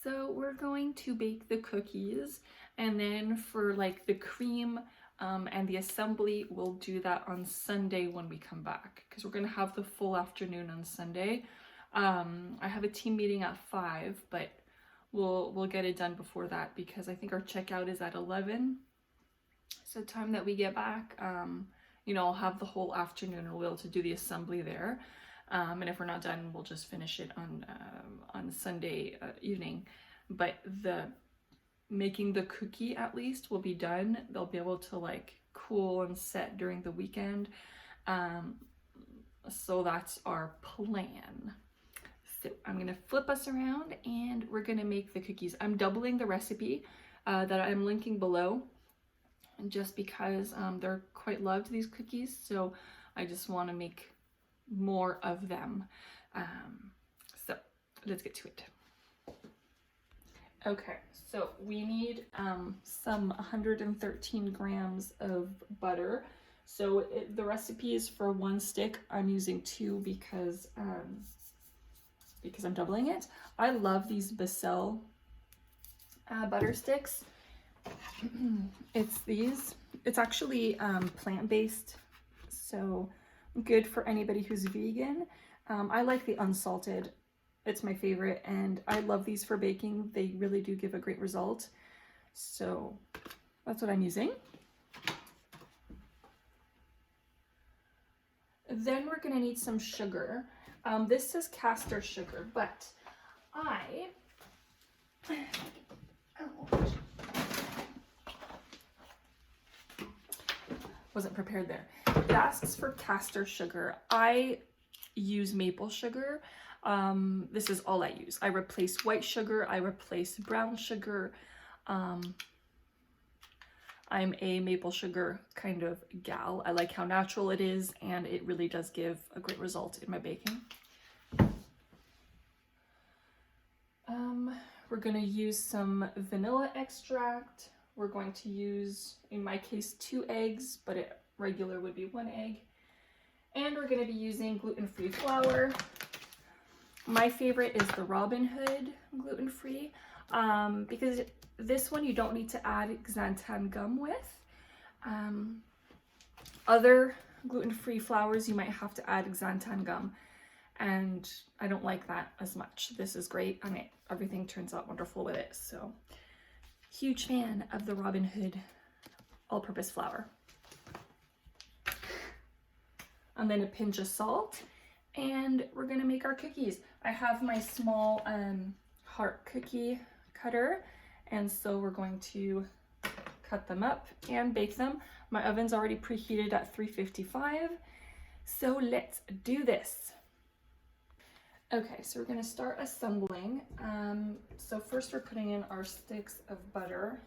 So we're going to bake the cookies, and then for like the cream and the assembly, we'll do that on Sunday when we come back, because we're gonna have the full afternoon on Sunday. I have a team meeting at 5, but we'll get it done before that because I think our checkout is at 11. So time that we get back, you know, I'll have the whole afternoon and we'll be able to do the assembly there. And if we're not done, we'll just finish it on Sunday evening. But the making the cookie at least will be done. They'll be able to like cool and set during the weekend. So that's our plan. So I'm gonna flip us around and we're gonna make the cookies. I'm doubling the recipe that I'm linking below, just because they're quite loved, these cookies. So I just want to make more of them. So let's get to it. Okay, so we need some 113 grams of butter. So the recipe is for 1 stick. I'm using 2 because I'm doubling it. I love these Becel butter sticks. It's actually plant-based, so good for anybody who's vegan. I like the unsalted. It's my favorite, and I love these for baking. They really do give a great result. So that's what I'm using. Then we're gonna need some sugar. This says caster sugar, but wasn't prepared there. It asks for caster sugar. I use maple sugar. This is all I use. I replace white sugar. I replace brown sugar. I'm a maple sugar kind of gal. I like how natural it is, and it really does give a great result in my baking. We're gonna use some vanilla extract. We're going to use, in my case, 2 eggs, but regular would be 1 egg. And we're gonna be using gluten-free flour. My favorite is the Robin Hood gluten-free, because this one you don't need to add xanthan gum with. Other gluten-free flours you might have to add xanthan gum, and I don't like that as much. This is great. I mean, everything turns out wonderful with it, so huge fan of the Robin Hood all-purpose flour. And then a pinch of salt, and we're gonna make our cookies. I have my small heart cookie cutter, and so we're going to cut them up and bake them. My oven's already preheated at 355, so let's do this. Okay, so we're gonna start assembling. So first we're putting in our sticks of butter,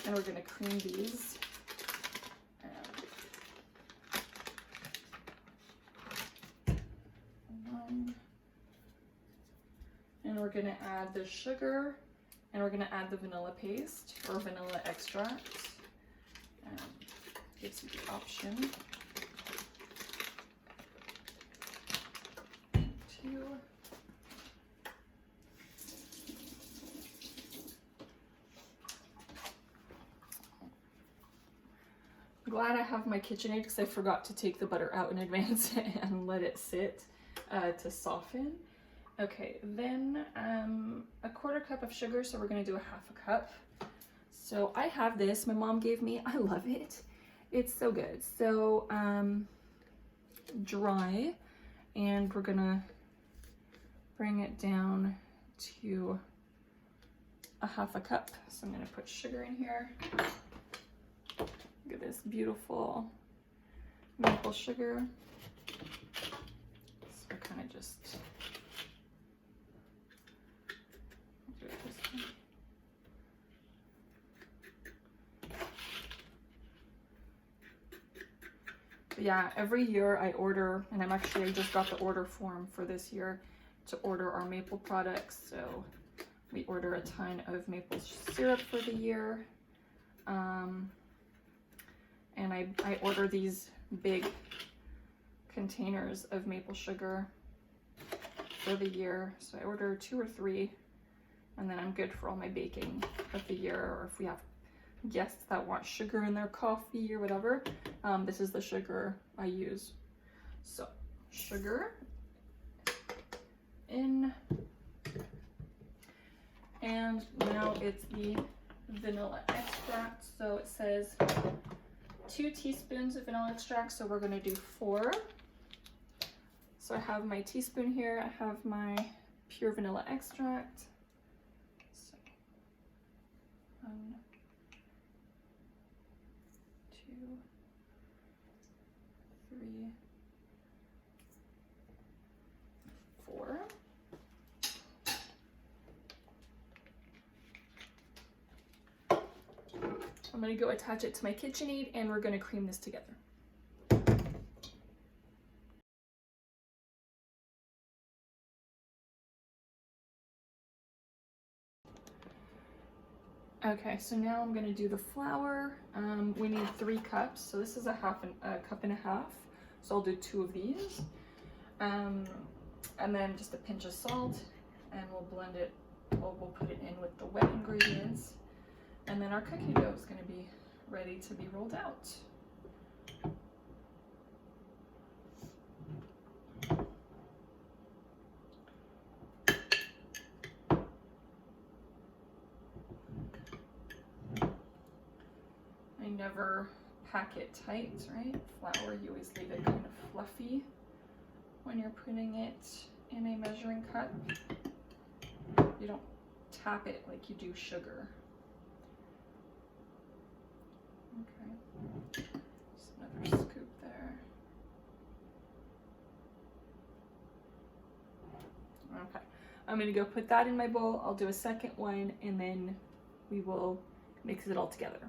and we're gonna cream these. And we're gonna add the sugar, and we're gonna add the vanilla paste or vanilla extract. Gives you the option. 2. I'm glad I have my KitchenAid because I forgot to take the butter out in advance and let it sit to soften. Okay, then a 1/4 cup of sugar, so we're gonna do a 1/2 cup. So I have this, my mom gave me, I love it. It's so good. So dry, and we're gonna bring it down to a 1/2 cup. So I'm gonna put sugar in here. Look at this beautiful maple sugar. So we're kind of just do it this way. Yeah, every year I order, and I just got the order form for this year to order our maple products. So we order a ton of maple syrup for the year. And I order these big containers of maple sugar. for the year. So I order 2 or 3, and then I'm good for all my baking of the year. Or if we have guests that want sugar in their coffee or whatever, this is the sugar I use. So sugar in, and now it's the vanilla extract. So it says 2 teaspoons of vanilla extract, so we're going to do 4. So I have my teaspoon here, I have my pure vanilla extract. So 1, 2, 3, 4. I'm going to go attach it to my KitchenAid, and we're going to cream this together. Okay, so now I'm going to do the flour. We need 3 cups, so this is a cup and a half. So I'll do 2 of these. And then just a pinch of salt, and we'll blend it. We'll put it in with the wet ingredients. And then our cookie dough is going to be ready to be rolled out. I never pack it tight, right? Flour, you always leave it kind of fluffy when you're putting it in a measuring cup. You don't tap it like you do sugar. Okay, just another scoop there. Okay, I'm gonna go put that in my bowl. I'll do a second one, and then we will mix it all together.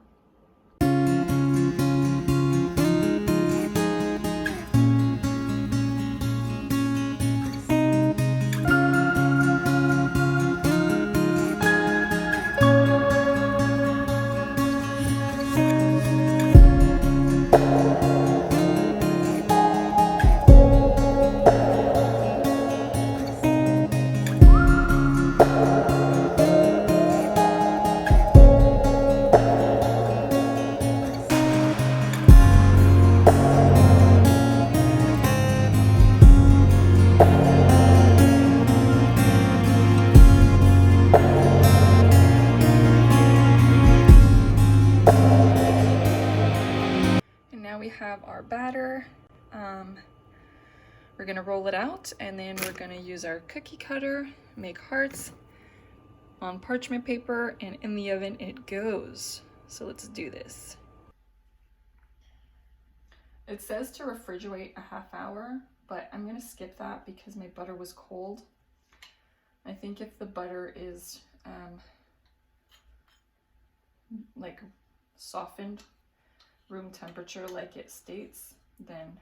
We have our batter. We're gonna roll it out, and then we're gonna use our cookie cutter, make hearts on parchment paper, and in the oven it goes. So let's do this. It says to refrigerate a ½ hour, but I'm gonna skip that because my butter was cold. I think if the butter is like softened, room temperature like it states, then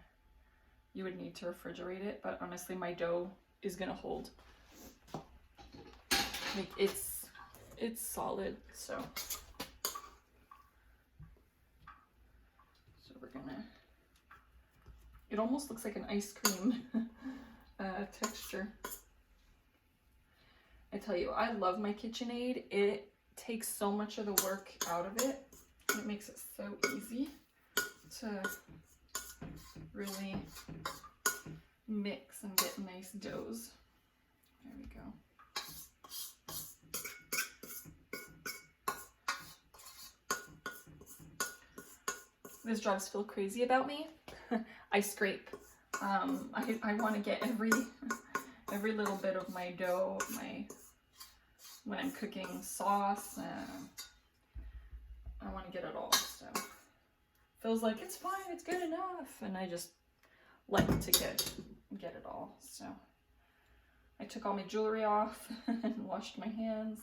you would need to refrigerate it. But honestly, my dough is gonna hold. Like it's solid, so we're gonna. It almost looks like an ice cream texture. I tell you, I love my KitchenAid. It takes so much of the work out of it. It makes it so easy to really mix and get nice doughs. There we go. This drives Phil crazy about me. I scrape. I want to get every little bit of my dough, when I'm cooking sauce. I want to get it all. So Phil's like, it's fine, it's good enough, and I just like to get it all. So I took all my jewelry off and washed my hands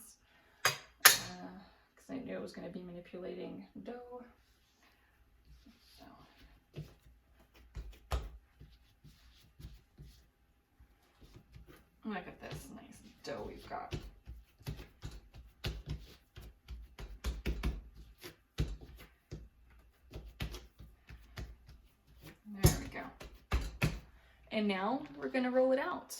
because I knew it was going to be manipulating dough. So look at this nice dough we've got. There we go. And now we're going to roll it out.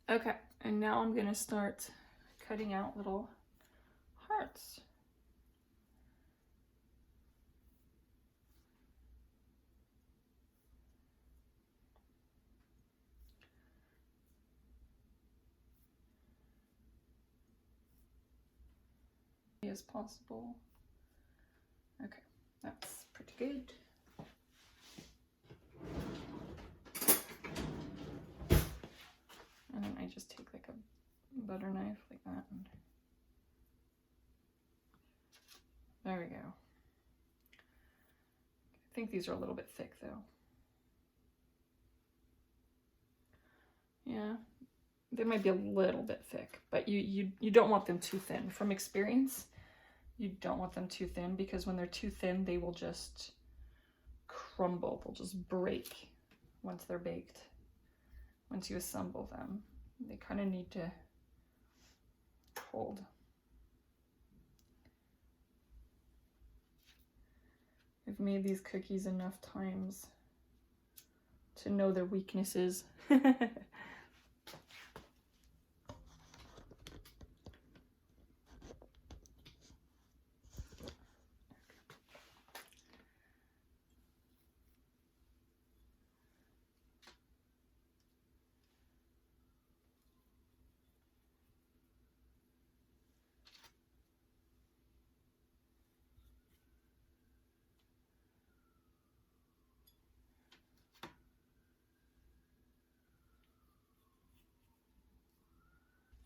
Okay, and now I'm gonna start cutting out little hearts. As possible. Okay, that's pretty good. And then I just take like a butter knife like that. And there we go. I think these are a little bit thick though. Yeah, they might be a little bit thick, but you don't want them too thin. From experience, you don't want them too thin, because when they're too thin, they will just crumble. They'll just break once they're baked. Once you assemble them, they kind of need to hold. I've made these cookies enough times to know their weaknesses.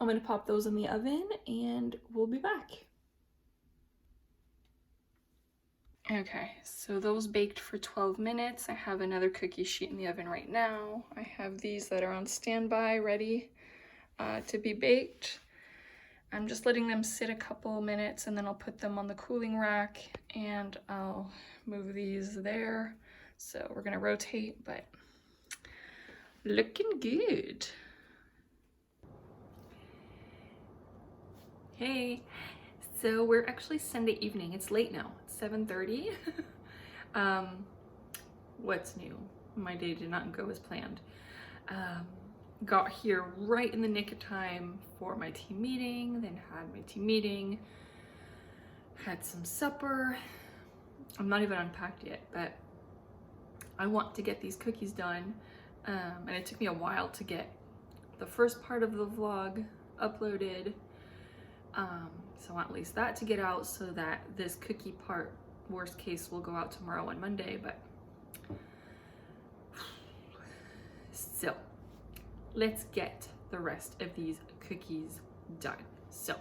I'm gonna pop those in the oven and we'll be back. Okay, so those baked for 12 minutes. I have another cookie sheet in the oven right now. I have these that are on standby, ready to be baked. I'm just letting them sit a couple minutes and then I'll put them on the cooling rack and I'll move these there. So we're gonna rotate, but looking good. Hey, so we're actually Sunday evening. It's late now, it's 7:30. What's new? My day did not go as planned. Got here right in the nick of time for my team meeting, then had my team meeting, had some supper. I'm not even unpacked yet, but I want to get these cookies done. And it took me a while to get the first part of the vlog uploaded. So I want at least that to get out so that this cookie part, worst case, will go out tomorrow and Monday, but so let's get the rest of these cookies done. So,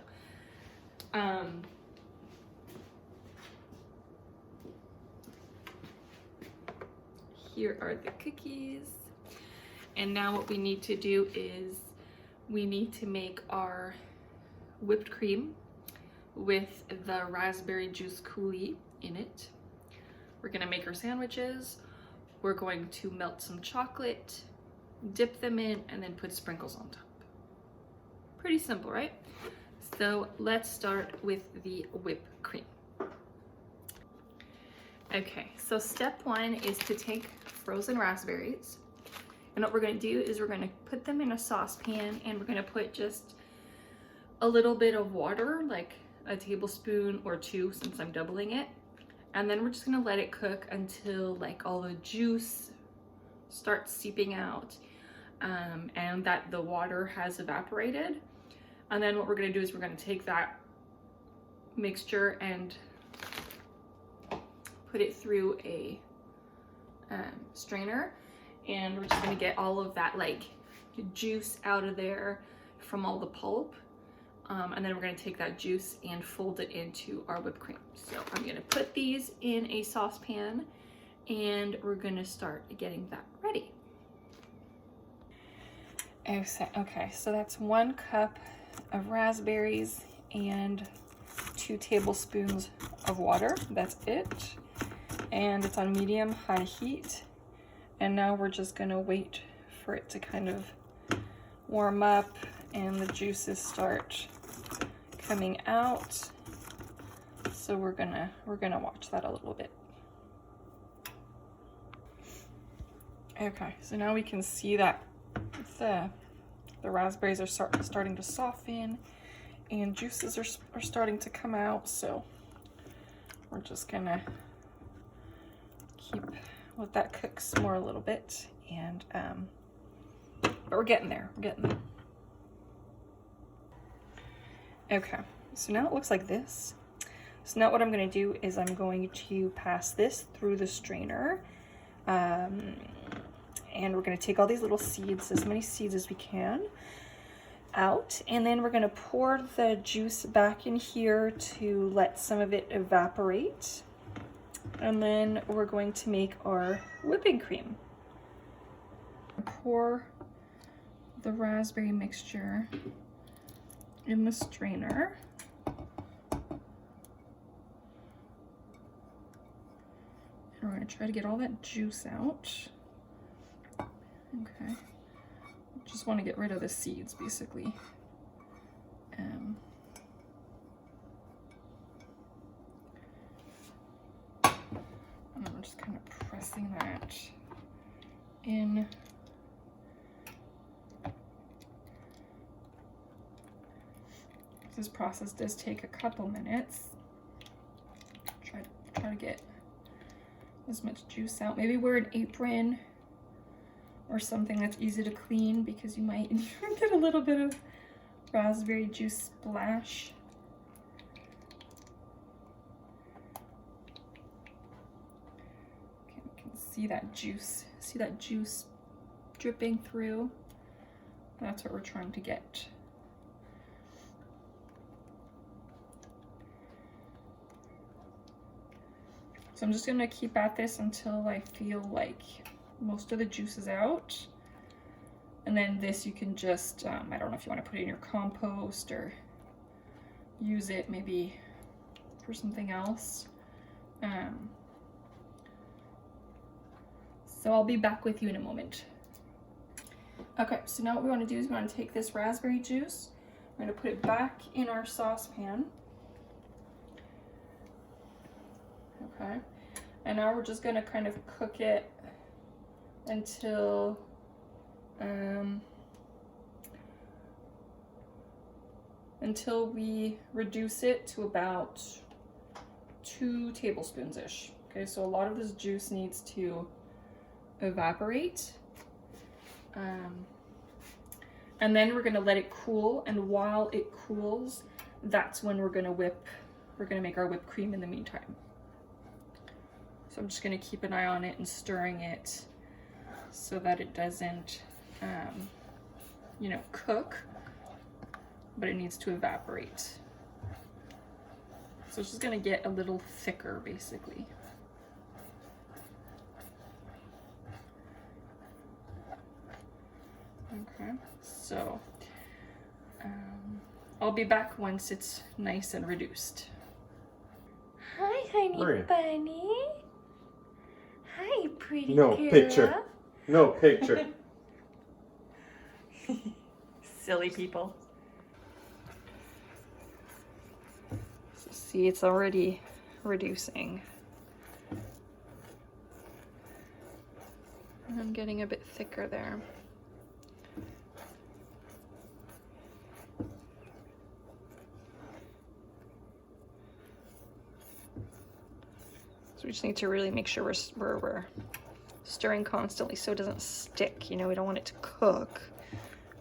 here are the cookies. And now what we need to do is we need to make our whipped cream with the raspberry juice coulis in it. We're gonna make our sandwiches. We're going to melt some chocolate, dip them in, and then put sprinkles on top. Pretty simple, right? So let's start with the whipped cream. Okay, so step one is to take frozen raspberries. And what we're gonna do is we're gonna put them in a saucepan and we're gonna put just a little bit of water, like a tablespoon or two since I'm doubling it. And then we're just gonna let it cook until like all the juice starts seeping out and that the water has evaporated. And then what we're gonna do is we're gonna take that mixture and put it through a strainer, and we're just gonna get all of that like juice out of there from all the pulp. And then we're gonna take that juice and fold it into our whipped cream. So I'm gonna put these in a saucepan and we're gonna start getting that ready. Okay, so that's 1 cup of raspberries and 2 tablespoons of water. That's it. And it's on medium-high heat. And now we're just gonna wait for it to kind of warm up and the juices start coming out. So we're gonna watch that a little bit. Okay, so now we can see that the The raspberries are starting to soften and juices are starting to come out, so we're just gonna let that cook some more a little bit, and but we're getting there. Okay, so now it looks like this. So now what I'm going to do is I'm going to pass this through the strainer, and we're going to take all these little seeds, as many seeds as we can, out, and then we're going to pour the juice back in here to let some of it evaporate, and then we're going to make our whipping cream. Pour the raspberry mixture in the strainer. And we're going to try to get all that juice out. Okay. Just want to get rid of the seeds, basically. And I'm just kind of pressing that in. This process does take a couple minutes. Try to get as much juice out. Maybe wear an apron or something that's easy to clean, because you might get a little bit of raspberry juice splash. Okay, you can see that juice dripping through. That's what we're trying to get. So I'm just gonna keep at this until I feel like most of the juice is out. And then this you can just, I don't know if you want to put it in your compost or use it maybe for something else. So I'll be back with you in a moment. Okay, so now what we want to do is we want to take this raspberry juice, we're going to put it back in our saucepan. Okay, and now we're just going to kind of cook it until we reduce it to about 2 tablespoons-ish. Okay, so a lot of this juice needs to evaporate. And then we're gonna let it cool, and while it cools, that's when we're gonna make our whipped cream in the meantime. So I'm just gonna keep an eye on it and stirring it so that it doesn't, cook, but it needs to evaporate. So it's just gonna get a little thicker, basically. Okay, so I'll be back once it's nice and reduced. Hi, honey Maria. bunny. Hi, pretty No girl. picture. No picture. Silly people. So see, it's already reducing. I'm getting a bit thicker there. So we just need to really make sure we're stirring constantly so it doesn't stick. You know, we don't want it to cook.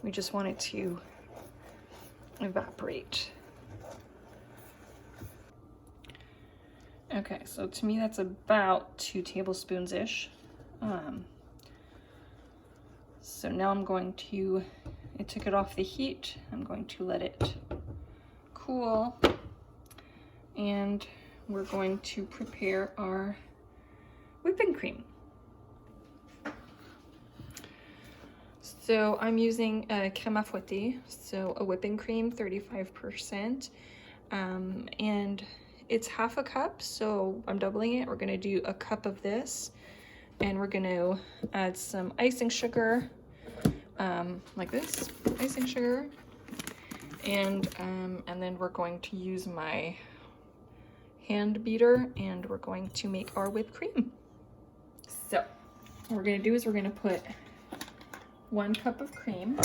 We just want it to evaporate. Okay, so to me that's about 2 tablespoons-ish. So now I took it off the heat. I'm going to let it cool, and we're going to prepare our whipping cream. So I'm using a crème à fouetter, so a whipping cream, 35%, and it's half a cup, so I'm doubling it. We're gonna do a cup of this, and we're gonna add some icing sugar, like this, icing sugar, and then we're going to use my hand beater, and we're going to make our whipped cream. So what we're gonna do is we're gonna put 1 cup of cream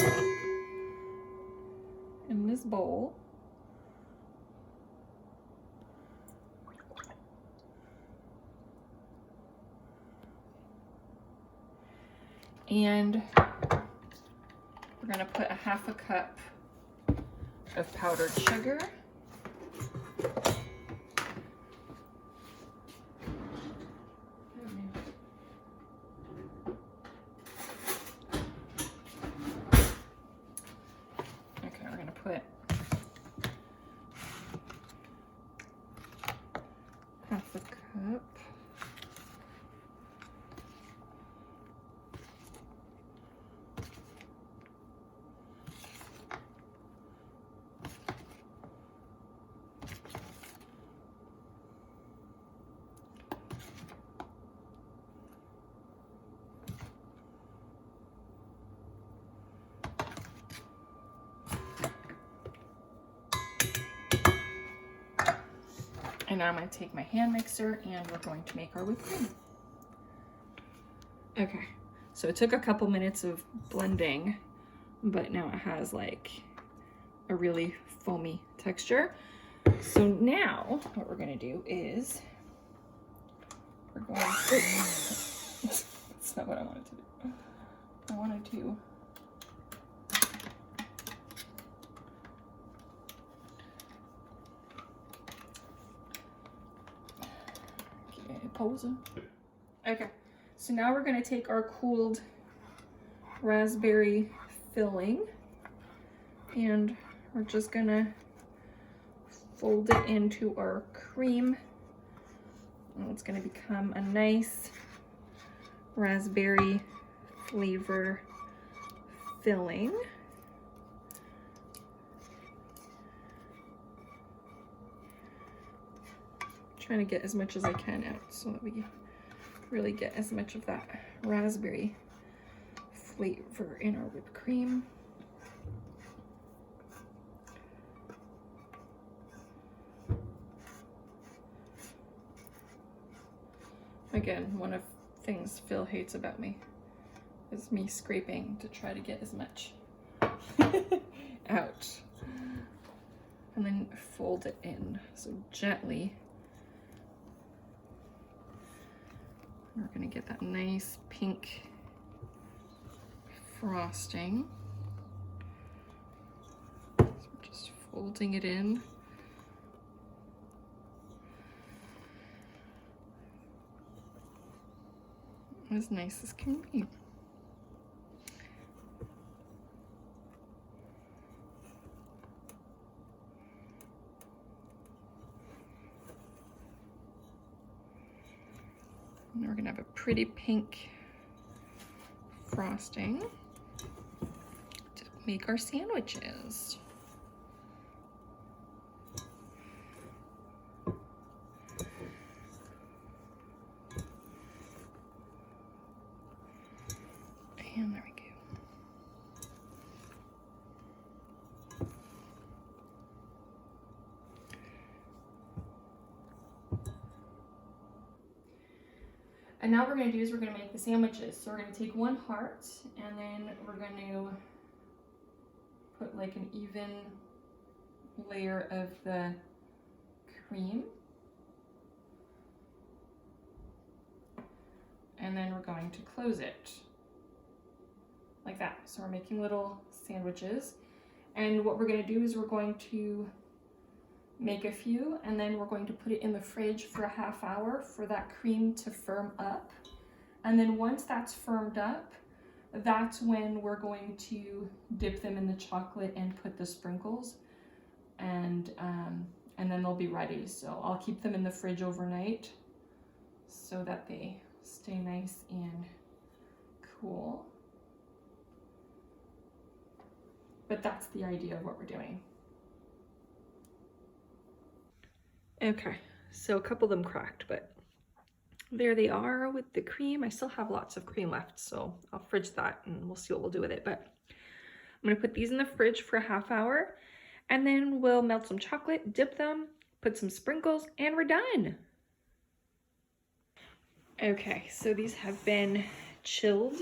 in this bowl. And we're gonna put a 1/2 cup of powdered sugar. Okay, we're gonna put 1/2 cup. And now I'm going to take my hand mixer and we're going to make our whipped cream. Okay, so it took a couple minutes of blending, but now it has like a really foamy texture. So now what we're going to do is we're going to... That's not what I wanted to do. I wanted to... Pose. Okay, so now we're going to take our cooled raspberry filling and we're just going to fold it into our cream, and it's going to become a nice raspberry flavor filling. Trying to get as much as I can out so that we really get as much of that raspberry flavor in our whipped cream. Again, one of the things Phil hates about me is me scraping to try to get as much out. And then fold it in, so gently. We're gonna get that nice pink frosting. So we're just folding it in. As nice as can be. And we're gonna have a pretty pink frosting to make our sandwiches. And there we go. And now what we're going to do is we're going to make the sandwiches. So we're going to take one heart and then we're going to put like an even layer of the cream. And then we're going to close it like that. So we're making little sandwiches. And what we're going to do is we're going to make a few and then we're going to put it in the fridge for a ½ hour for that cream to firm up. And then once that's firmed up, that's when we're going to dip them in the chocolate and put the sprinkles, and then they'll be ready. So I'll keep them in the fridge overnight so that they stay nice and cool. But that's the idea of what we're doing. Okay, so a couple of them cracked, but there they are with the cream. I still have lots of cream left, so I'll fridge that and we'll see what we'll do with it. But I'm gonna put these in the fridge for a ½ hour and then we'll melt some chocolate, dip them, put some sprinkles, and we're done. Okay, so these have been chilled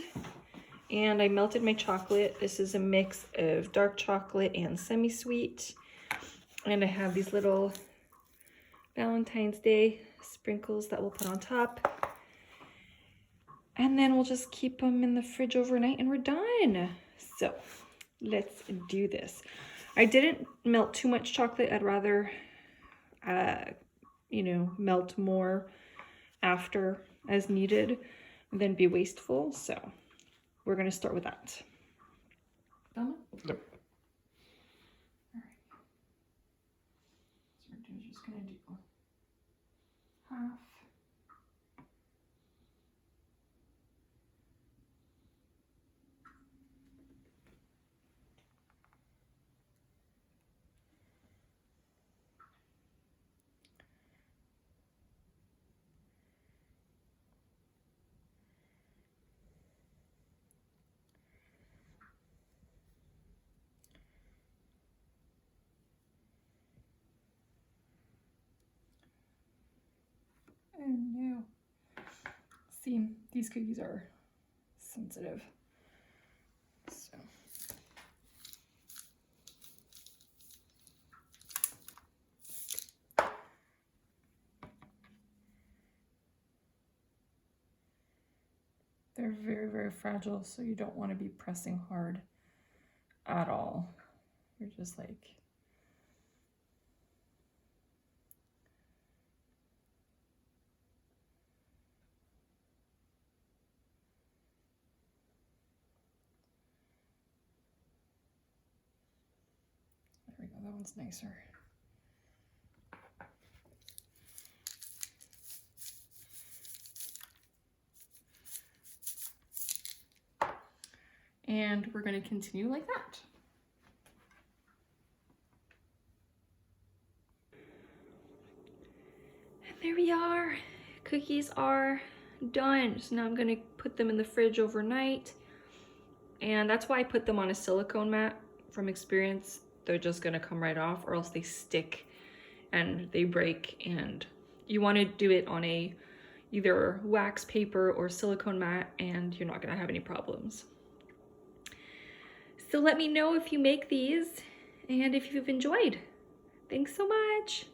And I melted my chocolate. This is a mix of dark chocolate and semi-sweet. And I have these little Valentine's Day sprinkles that we'll put on top. And then we'll just keep them in the fridge overnight and we're done. So let's do this. I didn't melt too much chocolate. I'd rather, you know, melt more after as needed than be wasteful. So we're gonna start with that. Done? Yep. All right. So we're just gonna do half. Oh no. See, these cookies are sensitive. So. They're very, very fragile, so you don't want to be pressing hard at all. You're just like, there we go, that one's nicer. And we're going to continue like that. And there we are. Cookies are done. So now I'm going to put them in the fridge overnight. And that's why I put them on a silicone mat. From experience, they're just going to come right off, or else they stick and they break. And you want to do it on a either wax paper or silicone mat, and you're not going to have any problems. So let me know if you make these and if you've enjoyed. Thanks so much.